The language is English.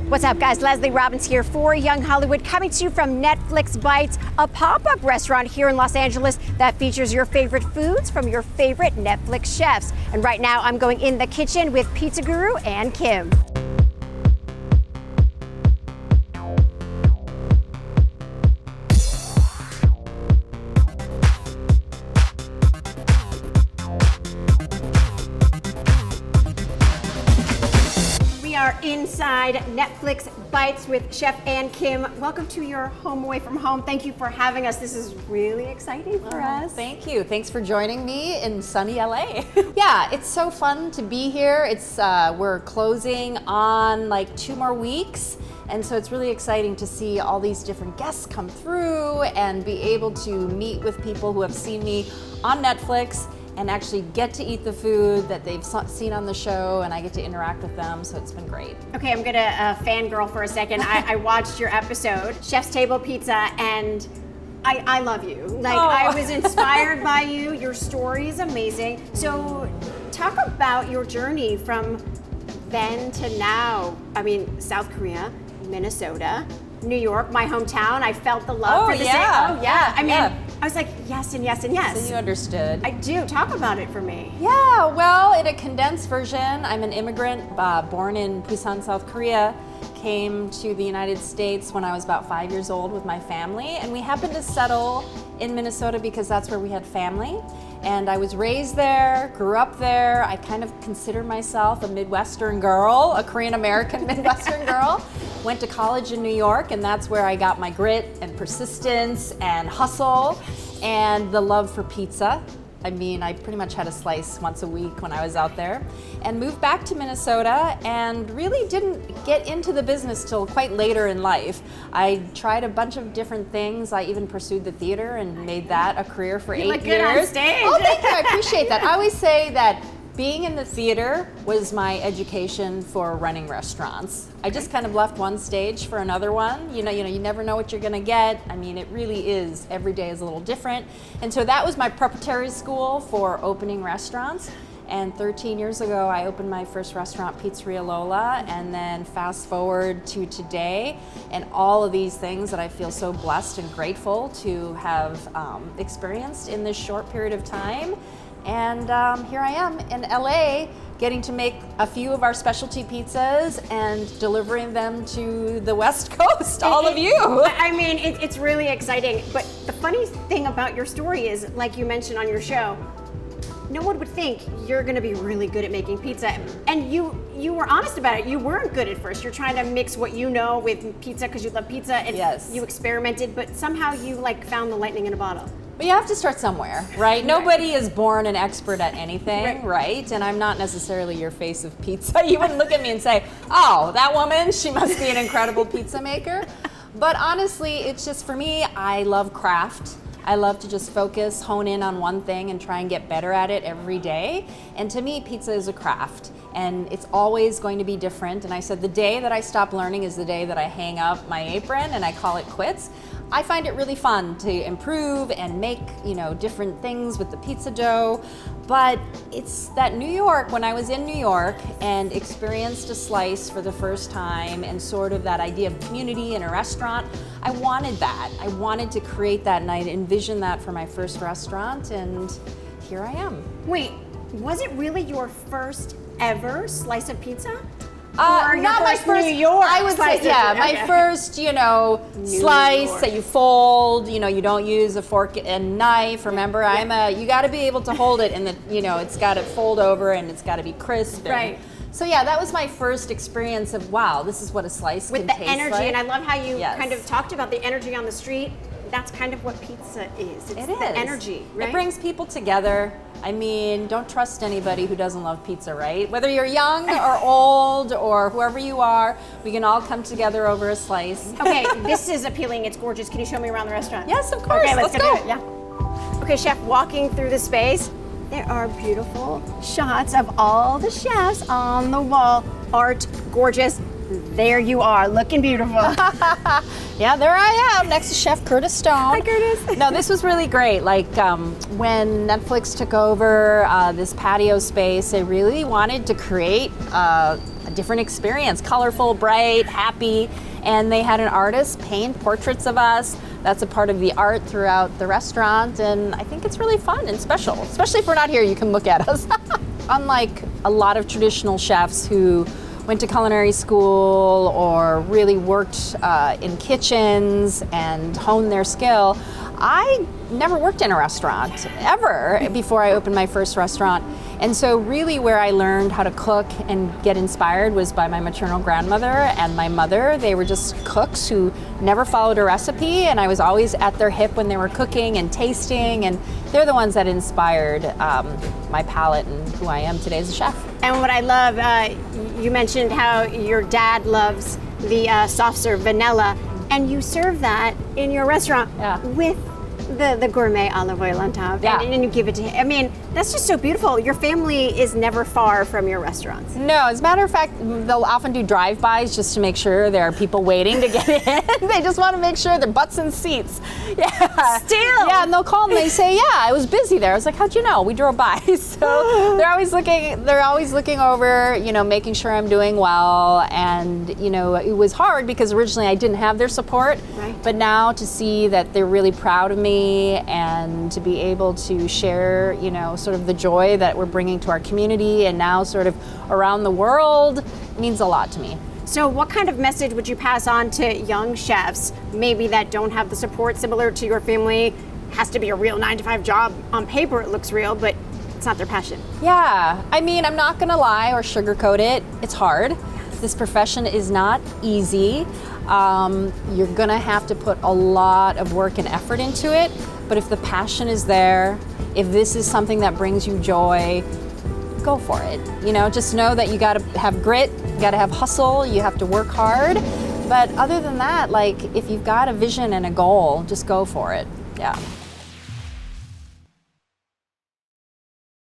What's up, guys? Leslie Robbins here for Young Hollywood, coming to you from Netflix Bites, a pop-up restaurant here in Los Angeles that features your favorite foods from your favorite Netflix chefs. And right now, I'm going in the kitchen with pizza guru and Kim. We are inside Netflix Bites with Chef Ann Kim. Welcome to your home away from home. Thank you for having us. This is really exciting for us. Thank you. Thanks for joining me in sunny LA. Yeah, it's so fun to be here. It's we're closing on like 2 more weeks. And so it's really exciting to see all these different guests come through and be able to meet with people who have seen me on Netflix and actually get to eat the food that they've seen on the show, and I get to interact with them, so it's been great. Okay, I'm gonna fangirl for a second. I watched your episode, Chef's Table Pizza, and I love you. Like, I was inspired by you. Your story is amazing. So talk about your journey from then to now. I mean, South Korea, Minnesota, New York, my hometown. I felt the love for the city. Oh yeah. I mean, I was like, yes and yes and yes. So you understood. I do. Talk about it for me. Yeah, well, in a condensed version, I'm an immigrant born in Busan, South Korea, came to the United States when I was about 5 years old with my family, and we happened to settle in Minnesota because that's where we had family. And I was raised there, grew up there. I kind of consider myself a Midwestern girl, a Korean American Midwestern girl. Went to college in New York, and that's where I got my grit and persistence and hustle and the love for pizza. I mean, I pretty much had a slice once a week when I was out there, and moved back to Minnesota and really didn't get into the business till quite later in life. I tried a bunch of different things. I even pursued the theater and made that a career for 8 years. You look good on stage. Oh, thank you. I appreciate that. I always say that being in the theater was my education for running restaurants. I just kind of left one stage for another one. You never know what you're gonna get. I mean, it really is, every day is a little different. And so that was my preparatory school for opening restaurants. And 13 years ago, I opened my first restaurant, Pizzeria Lola, and then fast forward to today, and all of these things that I feel so blessed and grateful to have experienced in this short period of time. And here I am in LA, getting to make a few of our specialty pizzas and delivering them to the West Coast, all of you. I mean, it's really exciting. But the funny thing about your story is, like you mentioned on your show, no one would think you're gonna be really good at making pizza. And you were honest about it. You weren't good at first. You're trying to mix what you know with pizza because you love pizza, and you experimented, but somehow you like found the lightning in a bottle. But you have to start somewhere, right? Nobody is born an expert at anything, right? And I'm not necessarily your face of pizza. You wouldn't look at me and say, oh, that woman, she must be an incredible pizza maker. But honestly, it's just, for me, I love craft. I love to just focus, hone in on one thing and try and get better at it every day. And to me, pizza is a craft, and it's always going to be different. And I said the day that I stop learning is the day that I hang up my apron and I call it quits. I find it really fun to improve and make, different things with the pizza dough. But it's that New York, when I was in New York and experienced a slice for the first time and sort of that idea of community in a restaurant, I wanted that. I wanted to create that, and I envisioned that for my first restaurant, and here I am. Wait, was it really your first ever slice of pizza? Not my first. New York. I would say, my first, slice that you fold. You don't use a fork and knife. Remember, you got to be able to hold it, and it's got to fold over, and it's got to be crisp. Right. So yeah, that was my first experience of, wow, this is what a slice can taste like. With the energy, and I love how you kind of talked about the energy on the street. That's kind of what pizza is. It's the energy, right? It brings people together. I mean, don't trust anybody who doesn't love pizza, right? Whether you're young or old or whoever you are, we can all come together over a slice. Okay, this is appealing. It's gorgeous. Can you show me around the restaurant? Yes, of course. Okay, let's go. Do it. Yeah. Okay, chef, walking through the space, there are beautiful shots of all the chefs on the wall. Art, gorgeous. There you are, looking beautiful. Yeah, there I am, next to Chef Curtis Stone. Hi, Curtis. No, this was really great. Like when Netflix took over this patio space, they really wanted to create a different experience, colorful, bright, happy. And they had an artist paint portraits of us. That's a part of the art throughout the restaurant, and I think it's really fun and special. Especially if we're not here, you can look at us. Unlike a lot of traditional chefs who went to culinary school or really worked in kitchens and honed their skill, I never worked in a restaurant ever before I opened my first restaurant. And so really where I learned how to cook and get inspired was by my maternal grandmother and my mother. They were just cooks who never followed a recipe, and I was always at their hip when they were cooking and tasting, and they're the ones that inspired my palate and who I am today as a chef. And what I love, you mentioned how your dad loves the soft serve vanilla, and you serve that in your restaurant with the gourmet olive oil on top, and you give it to him. I mean, that's just so beautiful. Your family is never far from your restaurants. No, as a matter of fact, they'll often do drive-bys just to make sure there are people waiting to get in. They just want to make sure their butts in seats. Yeah. Still. Yeah, and they'll call and they say, yeah, I was busy there. I was like, how'd you know? We drove by. So they're always looking over, you know, making sure I'm doing well. And, you know, it was hard because originally I didn't have their support. Right. But now to see that they're really proud of me and to be able to share, you know, sort of the joy that we're bringing to our community and now sort of around the world means a lot to me. So what kind of message would you pass on to young chefs, maybe that don't have the support similar to your family? Has to be a real 9-to-5 job. On paper it looks real, but it's not their passion. Yeah, I mean, I'm not gonna lie or sugarcoat it. It's hard. This profession is not easy. You're gonna have to put a lot of work and effort into it, but if the passion is there, if this is something that brings you joy, go for it. You know, just know that you gotta have grit, you gotta have hustle, you have to work hard. But other than that, like, if you've got a vision and a goal, just go for it. Yeah.